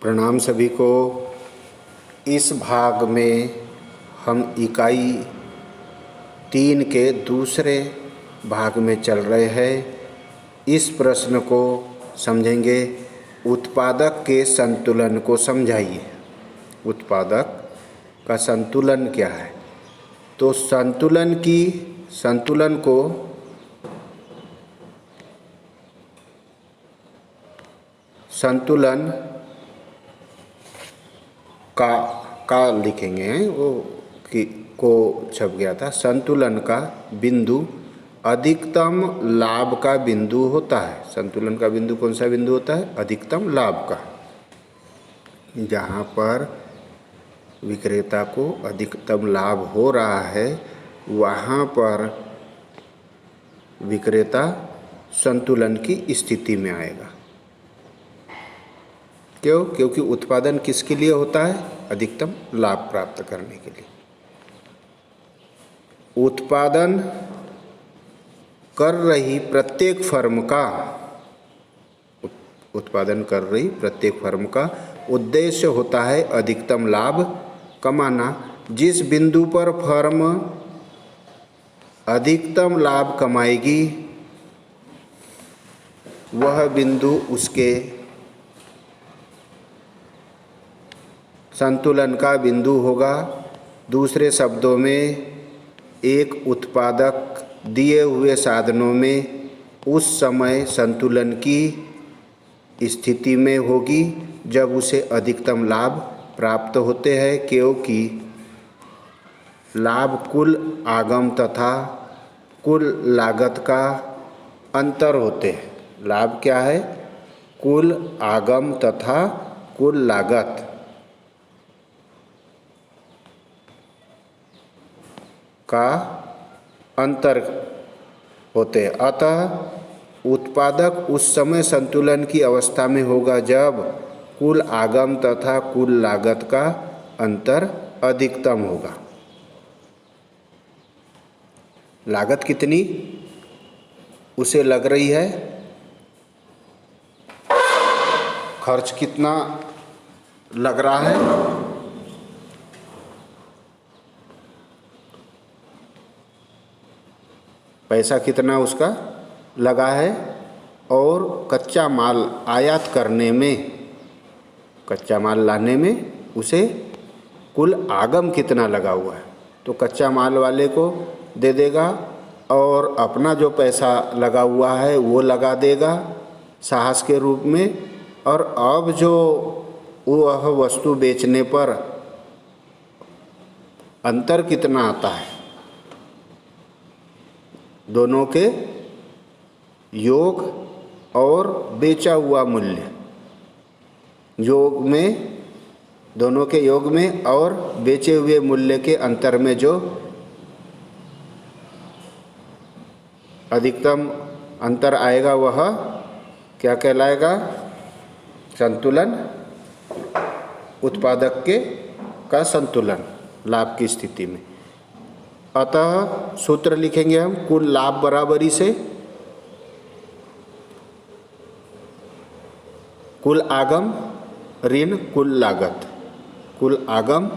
प्रणाम सभी को। इस भाग में हम इकाई 3 के दूसरे भाग में चल रहे हैं। इस प्रश्न को समझेंगे। उत्पादक के संतुलन को समझाइए। उत्पादक का संतुलन क्या है? तो संतुलन को संतुलन का लिखेंगे, वो को छप गया था। संतुलन का बिंदु अधिकतम लाभ का बिंदु होता है। संतुलन का बिंदु कौन सा बिंदु होता है? अधिकतम लाभ का। जहाँ पर विक्रेता को अधिकतम लाभ हो रहा है वहाँ पर विक्रेता संतुलन की स्थिति में आएगा। क्यों? क्योंकि उत्पादन किसके लिए होता है? अधिकतम लाभ प्राप्त करने के लिए। उत्पादन कर रही प्रत्येक फर्म का उद्देश्य होता है अधिकतम लाभ कमाना। जिस बिंदु पर फर्म अधिकतम लाभ कमाएगी वह बिंदु उसके संतुलन का बिंदु होगा। दूसरे शब्दों में, एक उत्पादक दिए हुए साधनों में उस समय संतुलन की स्थिति में होगी जब उसे अधिकतम लाभ प्राप्त होते हैं, क्योंकि लाभ कुल आगम तथा कुल लागत का अंतर होते हैं। लाभ क्या है? कुल आगम तथा कुल लागत का अंतर होते हैं। अतः उत्पादक उस समय संतुलन की अवस्था में होगा जब कुल आगम तथा कुल लागत का अंतर अधिकतम होगा। लागत कितनी उसे लग रही है, खर्च कितना लग रहा है, पैसा कितना उसका लगा है, और कच्चा माल आयात करने में, कच्चा माल लाने में उसे कुल आगम कितना लगा हुआ है। तो कच्चा माल वाले को दे देगा और अपना जो पैसा लगा हुआ है वो लगा देगा साहस के रूप में। और अब जो वह वस्तु बेचने पर अंतर कितना आता है, दोनों के योग और बेचा हुआ मूल्य, योग में, दोनों के योग में और बेचे हुए मूल्य के अंतर में जो अधिकतम अंतर आएगा वह क्या कहलाएगा? संतुलन। उत्पादक का संतुलन लाभ की स्थिति में। अतः सूत्र लिखेंगे हम कुल लाभ बराबरी से कुल आगम ऋण कुल लागत। कुल आगम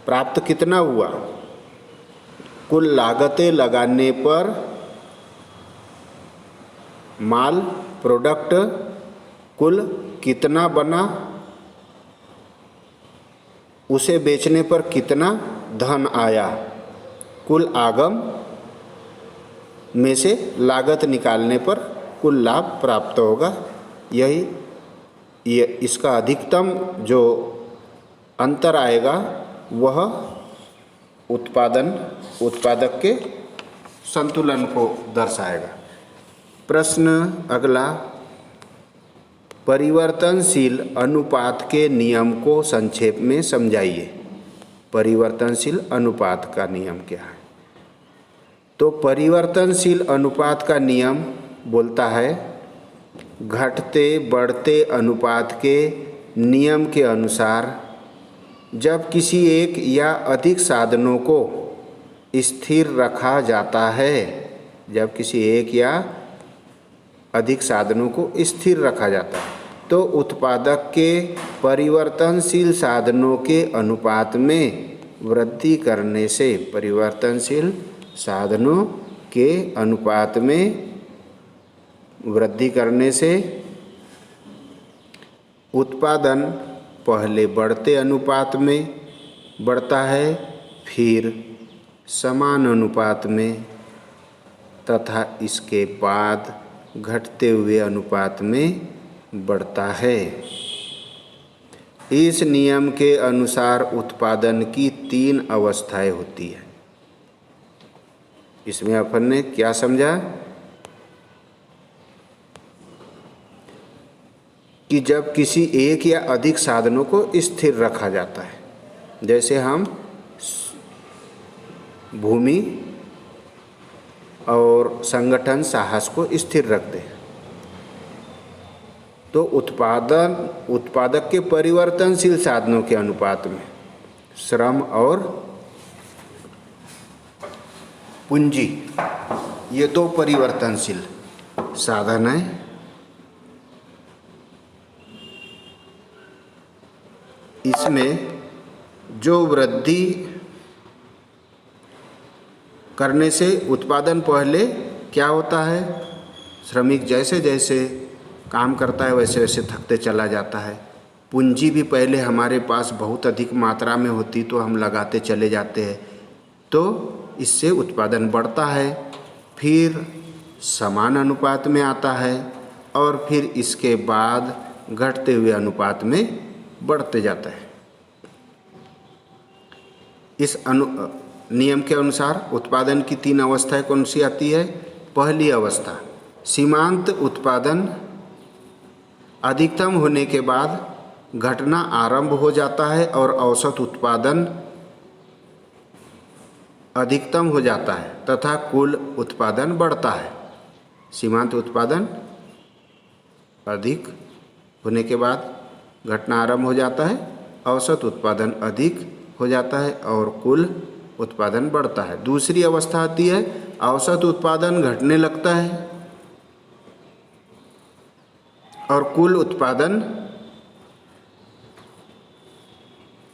प्राप्त कितना हुआ, कुल लागतें लगाने पर माल प्रोडक्ट कुल कितना बना, उसे बेचने पर कितना धन आया। कुल आगम में से लागत निकालने पर कुल लाभ प्राप्त होगा। ये इसका अधिकतम जो अंतर आएगा वह उत्पादक के संतुलन को दर्शाएगा। प्रश्न अगला, परिवर्तनशील अनुपात के नियम को संक्षेप में समझाइए। परिवर्तनशील अनुपात का नियम क्या है? तो परिवर्तनशील अनुपात का नियम बोलता है, घटते बढ़ते अनुपात के नियम के अनुसार जब किसी एक या अधिक साधनों को स्थिर रखा जाता है, जब किसी एक या अधिक साधनों को स्थिर रखा जाता है तो उत्पादक के परिवर्तनशील साधनों के अनुपात में वृद्धि करने से, परिवर्तनशील साधनों के अनुपात में वृद्धि करने से उत्पादन पहले बढ़ते अनुपात में बढ़ता है, फिर समान अनुपात में तथा इसके बाद घटते हुए अनुपात में बढ़ता है। इस नियम के अनुसार उत्पादन की 3 अवस्थाएं होती है। इसमें अपन ने क्या समझा कि जब किसी एक या अधिक साधनों को स्थिर रखा जाता है, जैसे हम भूमि और संगठन साहस को स्थिर रखते हैं, तो उत्पादक के परिवर्तनशील साधनों के अनुपात में श्रम और पूंजी, ये 2 परिवर्तनशील साधन हैं। इसमें जो वृद्धि करने से उत्पादन पहले क्या होता है, श्रमिक जैसे जैसे काम करता है वैसे वैसे थकते चला जाता है। पूंजी भी पहले हमारे पास बहुत अधिक मात्रा में होती तो हम लगाते चले जाते हैं, तो इससे उत्पादन बढ़ता है, फिर समान अनुपात में आता है और फिर इसके बाद घटते हुए अनुपात में बढ़ते जाता है। इस नियम के अनुसार उत्पादन की 3 अवस्थाएं कौन सी आती है। पहली अवस्था, सीमांत उत्पादन अधिकतम होने के बाद घटना आरंभ हो जाता है और औसत उत्पादन अधिकतम हो जाता है तथा कुल उत्पादन बढ़ता है। सीमांत उत्पादन अधिक होने के बाद घटना आरंभ हो जाता है, औसत उत्पादन अधिक हो जाता है और कुल उत्पादन बढ़ता है। दूसरी अवस्था आती है, औसत उत्पादन घटने लगता है और कुल उत्पादन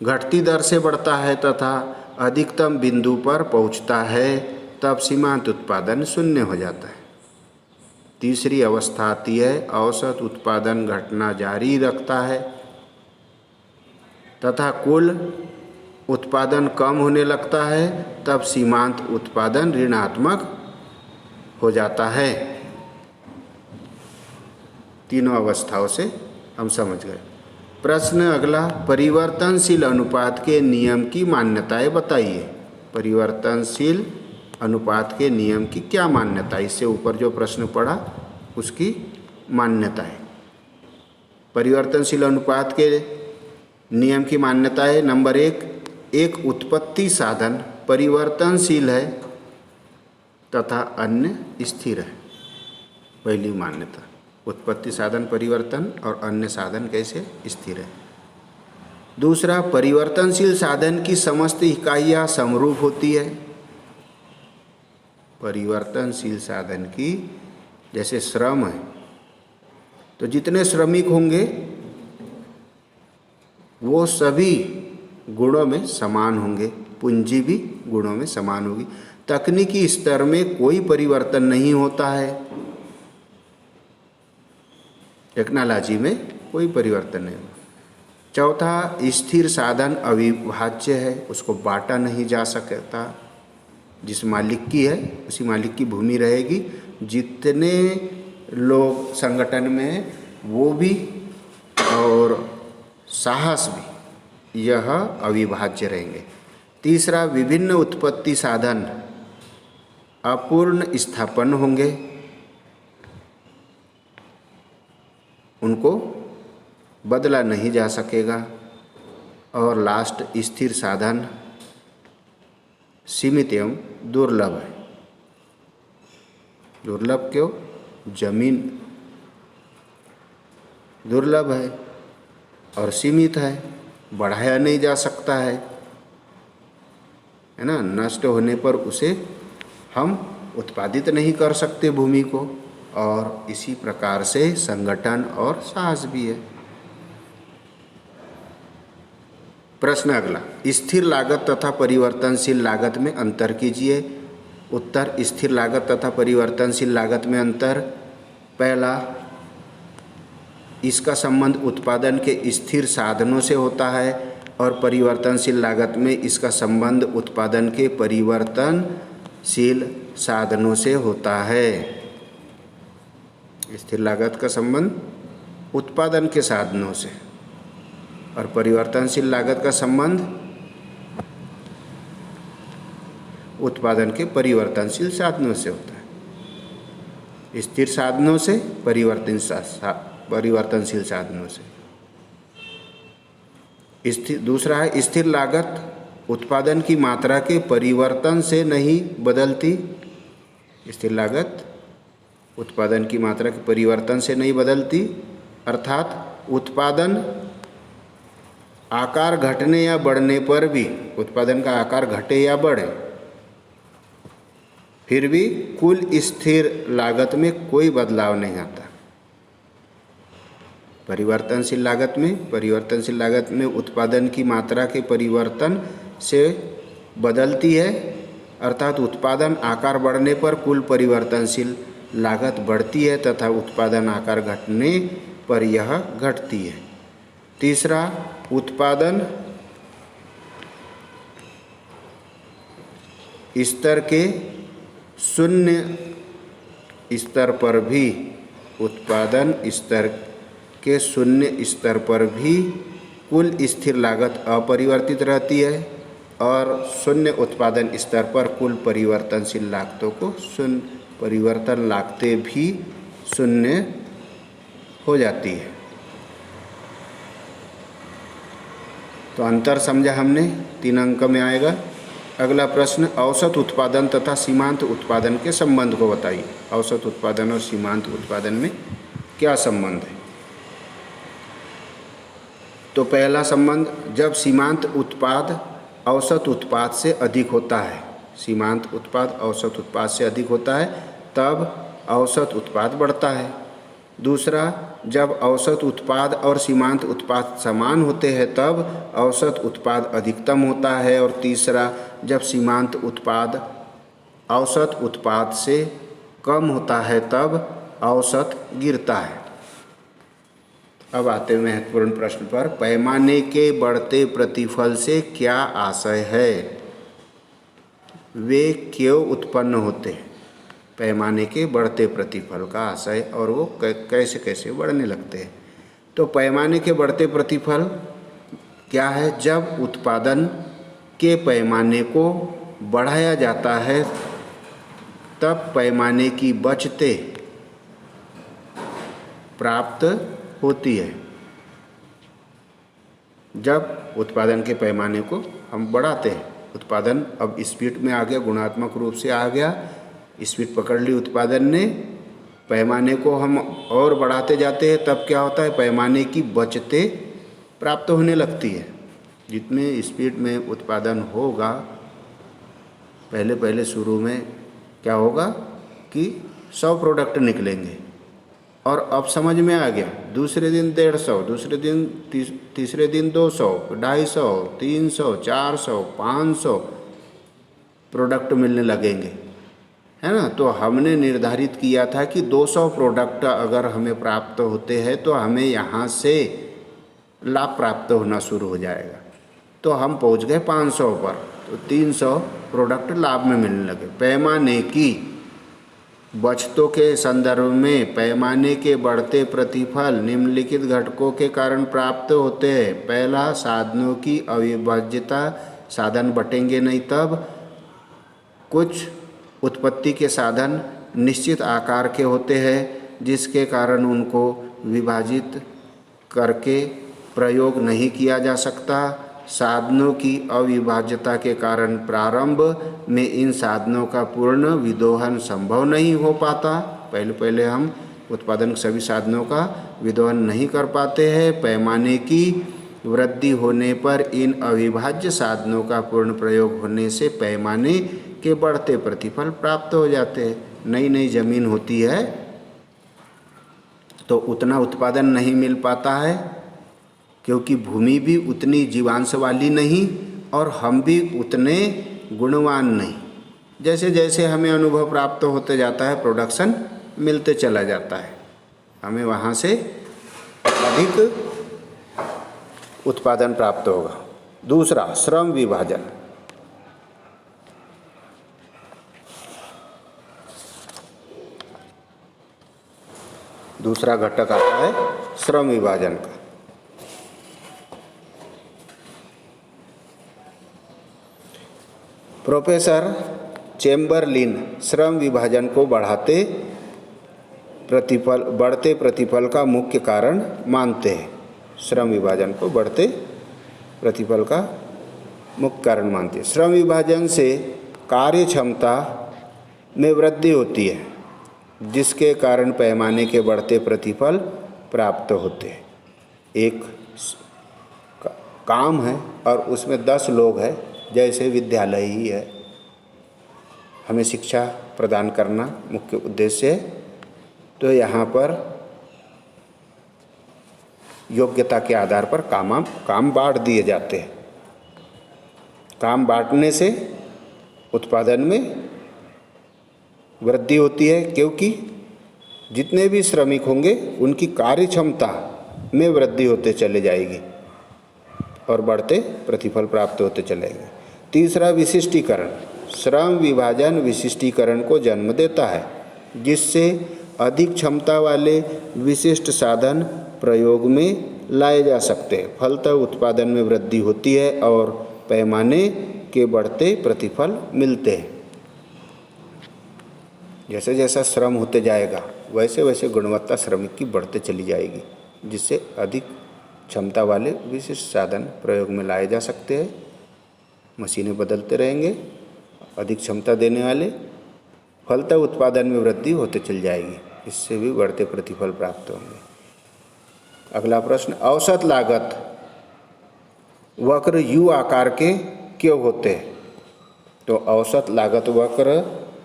घटती दर से बढ़ता है तथा अधिकतम बिंदु पर पहुंचता है, तब सीमांत उत्पादन शून्य हो जाता है। तीसरी अवस्था आती है, औसत उत्पादन घटना जारी रखता है तथा कुल उत्पादन कम होने लगता है, तब सीमांत उत्पादन ऋणात्मक हो जाता है। तीनों अवस्थाओं से हम समझ गए। प्रश्न अगला, परिवर्तनशील अनुपात के नियम की मान्यताएं बताइए। परिवर्तनशील अनुपात के नियम की क्या मान्यता, इससे ऊपर जो प्रश्न पढ़ा उसकी मान्यता है। परिवर्तनशील अनुपात के नियम की मान्यता है। नंबर 1, एक उत्पत्ति साधन परिवर्तनशील है तथा अन्य स्थिर है। पहली मान्यता, उत्पत्ति साधन परिवर्तन और अन्य साधन कैसे स्थिर है। दूसरा, परिवर्तनशील साधन की समस्त इकाइयाँ समरूप होती है। परिवर्तनशील साधन की जैसे श्रम है, तो जितने श्रमिक होंगे वो सभी गुणों में समान होंगे, पूंजी भी गुणों में समान होगी। तकनीकी स्तर में कोई परिवर्तन नहीं होता है, टेक्नोलॉजी में कोई परिवर्तन नहीं होता। चौथा, स्थिर साधन अविभाज्य है, उसको बांटा नहीं जा सकता। जिस मालिक की है उसी मालिक की भूमि रहेगी। जितने लोग संगठन में हैं वो भी और साहस भी, यह अविभाज्य रहेंगे। तीसरा, विभिन्न उत्पत्ति साधन अपूर्ण स्थापन होंगे, उनको बदला नहीं जा सकेगा। और लास्ट, स्थिर साधन सीमित एवं दुर्लभ है। दुर्लभ क्यों? जमीन दुर्लभ है और सीमित है, बढ़ाया नहीं जा सकता है ना। नष्ट होने पर उसे हम उत्पादित नहीं कर सकते भूमि को, और इसी प्रकार से संगठन और साहस भी है। प्रश्न अगला, स्थिर लागत तथा परिवर्तनशील लागत में अंतर कीजिए। उत्तर, स्थिर लागत तथा परिवर्तनशील लागत में अंतर। पहला, इसका संबंध उत्पादन के स्थिर साधनों से होता है और परिवर्तनशील लागत में इसका संबंध उत्पादन के परिवर्तनशील साधनों से होता है। स्थिर लागत का संबंध उत्पादन के साधनों से और परिवर्तनशील लागत का संबंध उत्पादन के परिवर्तनशील साधनों से होता है। स्थिर साधनों से, परिवर्तनशील साधनों से। दूसरा है, स्थिर लागत उत्पादन की मात्रा के परिवर्तन से नहीं बदलती। स्थिर लागत उत्पादन की मात्रा के परिवर्तन से नहीं बदलती, अर्थात उत्पादन आकार घटने या बढ़ने पर भी, उत्पादन का आकार घटे या बढ़े, फिर भी कुल स्थिर लागत में कोई बदलाव नहीं आता। परिवर्तनशील लागत में उत्पादन की मात्रा के परिवर्तन से बदलती है, अर्थात उत्पादन आकार बढ़ने पर कुल परिवर्तनशील लागत बढ़ती है तथा उत्पादन आकार घटने पर यह घटती है। तीसरा, उत्पादन स्तर के शून्य स्तर पर भी, उत्पादन स्तर के शून्य स्तर पर भी कुल स्थिर लागत अपरिवर्तित रहती है और शून्य उत्पादन स्तर पर कुल परिवर्तनशील लागतों को परिवर्तन लागतें भी शून्य हो जाती है। तो अंतर समझा हमने, 3 अंक में आएगा। अगला प्रश्न, औसत उत्पादन तथा सीमांत उत्पादन के संबंध को बताइए। औसत उत्पादन और सीमांत उत्पादन में क्या संबंध है? तो पहला संबंध, जब सीमांत उत्पाद औसत उत्पाद से अधिक होता है, सीमांत उत्पाद औसत उत्पाद से अधिक होता है, तब औसत उत्पाद बढ़ता है। दूसरा, जब औसत उत्पाद और सीमांत उत्पाद समान होते हैं तब औसत उत्पाद अधिकतम होता है। और तीसरा, जब सीमांत उत्पाद औसत उत्पाद से कम होता है तब औसत गिरता है। अब आते हैं महत्वपूर्ण प्रश्न पर। पैमाने के बढ़ते प्रतिफल से क्या आशय है? वे क्यों उत्पन्न होते हैं? पैमाने के बढ़ते प्रतिफल का आशय और वो कैसे कैसे बढ़ने लगते हैं। तो पैमाने के बढ़ते प्रतिफल क्या है? जब उत्पादन के पैमाने को बढ़ाया जाता है तब पैमाने की बचतें प्राप्त होती है। जब उत्पादन के पैमाने को हम बढ़ाते हैं, उत्पादन अब स्पीड में आ गया, गुणात्मक रूप से आ गया, स्पीड पकड़ ली उत्पादन ने, पैमाने को हम और बढ़ाते जाते हैं तब क्या होता है? पैमाने की बचतें प्राप्त होने लगती है। जितने स्पीड में उत्पादन होगा, पहले शुरू में क्या होगा कि 100 प्रोडक्ट निकलेंगे और अब समझ में आ गया, दूसरे दिन 150, दूसरे दिन तीसरे दिन 200, 250, 300, 400, 500 प्रोडक्ट मिलने लगेंगे, है ना। तो हमने निर्धारित किया था कि 200 प्रोडक्ट अगर हमें प्राप्त होते हैं तो हमें यहाँ से लाभ प्राप्त होना शुरू हो जाएगा। तो हम पहुँच गए 500 पर, तो 300 प्रोडक्ट लाभ में मिलने लगे। पैमाने की बचतों के संदर्भ में पैमाने के बढ़ते प्रतिफल निम्नलिखित घटकों के कारण प्राप्त होते हैं। पहला, साधनों की अविभाज्यता, साधन बटेंगे नहीं तब। कुछ उत्पत्ति के साधन निश्चित आकार के होते हैं जिसके कारण उनको विभाजित करके प्रयोग नहीं किया जा सकता। साधनों की अविभाज्यता के कारण प्रारंभ में इन साधनों का पूर्ण विदोहन संभव नहीं हो पाता। पहले हम उत्पादन सभी साधनों का विदोहन नहीं कर पाते हैं। पैमाने की वृद्धि होने पर इन अविभाज्य साधनों का पूर्ण प्रयोग होने से पैमाने के बढ़ते प्रतिफल प्राप्त हो जाते हैं। नई नई जमीन होती है तो उतना उत्पादन नहीं मिल पाता है, क्योंकि भूमि भी उतनी जीवांश वाली नहीं और हम भी उतने गुणवान नहीं। जैसे जैसे हमें अनुभव प्राप्त होते जाता है, प्रोडक्शन मिलते चला जाता है, हमें वहाँ से अधिक उत्पादन प्राप्त होगा। दूसरा, श्रम विभाजन। दूसरा घटक आता है श्रम विभाजन का। प्रोफेसर चेम्बरलिन श्रम विभाजन को बढ़ते प्रतिफल का मुख्य कारण मानते हैं। श्रम विभाजन को बढ़ते प्रतिफल का मुख्य कारण मानते हैं। श्रम विभाजन से कार्य क्षमता में वृद्धि होती है, जिसके कारण पैमाने के बढ़ते प्रतिफल प्राप्त होते हैं। एक काम है और उसमें 10 लोग हैं, जैसे विद्यालय ही है, हमें शिक्षा प्रदान करना मुख्य उद्देश्य है। तो यहाँ पर योग्यता के आधार पर काम बांट दिए जाते हैं। काम बांटने से उत्पादन में वृद्धि होती है, क्योंकि जितने भी श्रमिक होंगे उनकी कार्य क्षमता में वृद्धि होते चले जाएगी और बढ़ते प्रतिफल प्राप्त होते चलेंगे। तीसरा, विशिष्टीकरण। श्रम विभाजन विशिष्टीकरण को जन्म देता है, जिससे अधिक क्षमता वाले विशिष्ट साधन प्रयोग में लाए जा सकते हैं। फलतः उत्पादन में वृद्धि होती है और पैमाने के बढ़ते प्रतिफल मिलते हैं। जैसे जैसा श्रम होते जाएगा वैसे वैसे गुणवत्ता श्रमिक की बढ़ते चली जाएगी, जिससे अधिक क्षमता वाले विशिष्ट साधन प्रयोग में लाए जा सकते हैं। मशीनें बदलते रहेंगे, अधिक क्षमता देने वाले, फलतः उत्पादन में वृद्धि होते चल जाएगी, इससे भी बढ़ते प्रतिफल प्राप्त होंगे। अगला प्रश्न, औसत लागत वक्र यू आकार के क्यों होते हैं? तो औसत लागत वक्र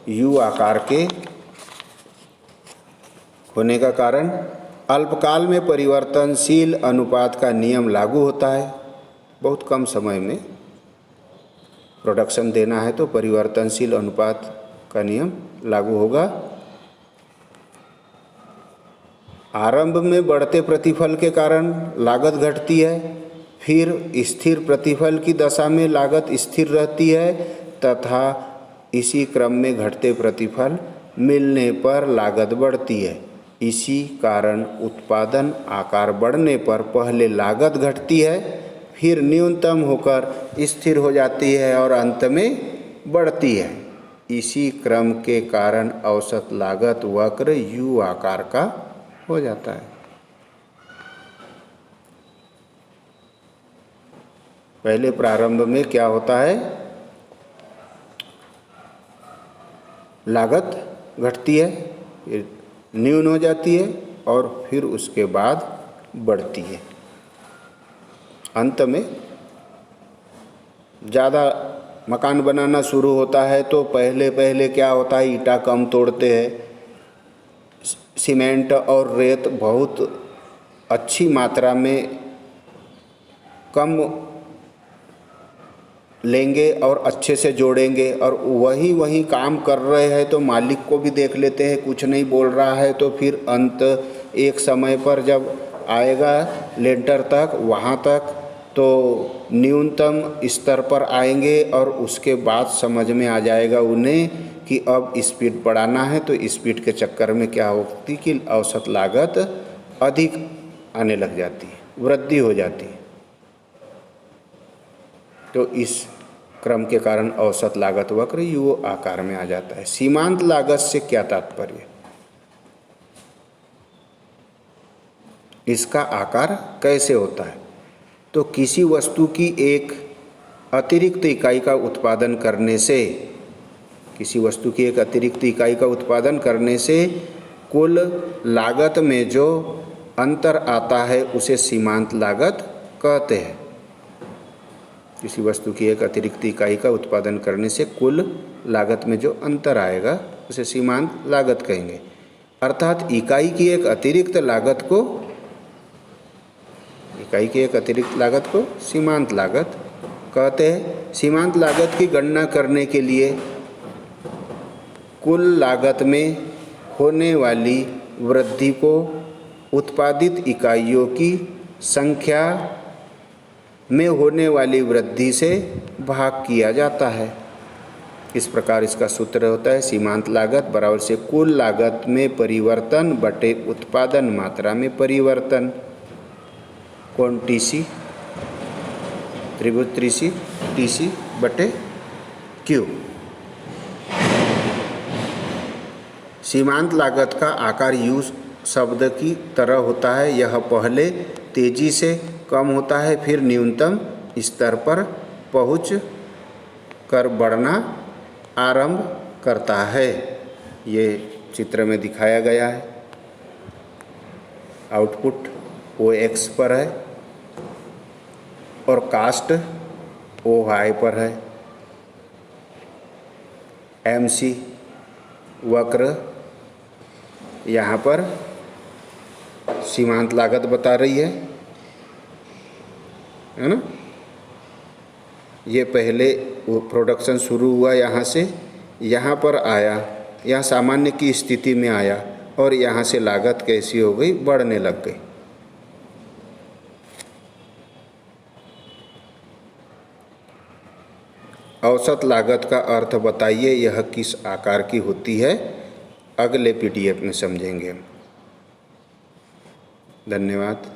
यू आकार के होने का कारण अल्पकाल में परिवर्तनशील अनुपात का नियम लागू होता है। बहुत कम समय में प्रोडक्शन देना है तो परिवर्तनशील अनुपात का नियम लागू होगा। आरंभ में बढ़ते प्रतिफल के कारण लागत घटती है, फिर स्थिर प्रतिफल की दशा में लागत स्थिर रहती है तथा इसी क्रम में घटते प्रतिफल मिलने पर लागत बढ़ती है। इसी कारण उत्पादन आकार बढ़ने पर पहले लागत घटती है, फिर न्यूनतम होकर स्थिर हो जाती है और अंत में बढ़ती है। इसी क्रम के कारण औसत लागत वक्र यू आकार का हो जाता है। पहले प्रारंभ में क्या होता है, लागत घटती है, फिर न्यून हो जाती है और फिर उसके बाद बढ़ती है। अंत में ज़्यादा मकान बनाना शुरू होता है तो पहले क्या होता है, ईंटा कम तोड़ते हैं, सीमेंट और रेत बहुत अच्छी मात्रा में कम लेंगे और अच्छे से जोड़ेंगे, और वही काम कर रहे हैं तो मालिक को भी देख लेते हैं, कुछ नहीं बोल रहा है, तो फिर अंत एक समय पर जब आएगा लेंटर तक, वहाँ तक तो न्यूनतम स्तर पर आएंगे और उसके बाद समझ में आ जाएगा उन्हें कि अब स्पीड बढ़ाना है। तो स्पीड के चक्कर में क्या होती कि औसत लागत अधिक आने लग जाती है, वृद्धि हो जाती है। तो इस क्रम के कारण औसत लागत वक्र यू आकार में आ जाता है। सीमांत लागत से क्या तात्पर्य? इसका आकार कैसे होता है? तो किसी वस्तु की एक अतिरिक्त इकाई का उत्पादन करने से, किसी वस्तु की एक अतिरिक्त इकाई का उत्पादन करने से कुल लागत में जो अंतर आता है उसे सीमांत लागत कहते हैं। किसी वस्तु की एक अतिरिक्त इकाई का उत्पादन करने से कुल लागत में जो अंतर आएगा उसे सीमांत लागत कहेंगे। अर्थात इकाई की एक अतिरिक्त लागत को सीमांत लागत कहते हैं। सीमांत लागत की गणना करने के लिए कुल लागत में होने वाली वृद्धि को उत्पादित इकाइयों की संख्या में होने वाली वृद्धि से भाग किया जाता है। इस प्रकार इसका सूत्र होता है सीमांत लागत बराबर से कुल लागत में परिवर्तन बटे उत्पादन मात्रा में परिवर्तन। कौन टीसी, त्रिभुज टीसी बटे क्यू। सीमांत लागत का आकार यू शब्द की तरह होता है। यह पहले तेजी से कम होता है, फिर न्यूनतम स्तर पर पहुँच कर बढ़ना आरंभ करता है। ये चित्र में दिखाया गया है। आउटपुट ओ एक्स पर है और कास्ट ओ वाई पर है। एमसी वक्र यहाँ पर सीमांत लागत बता रही है ना। ये पहले वो प्रोडक्शन शुरू हुआ यहाँ से, यहाँ पर आया, यहाँ सामान्य की स्थिति में आया और यहाँ से लागत कैसी हो गई, बढ़ने लग गई। औसत लागत का अर्थ बताइए, यह किस आकार की होती है, अगले पीडीएफ में समझेंगे। धन्यवाद।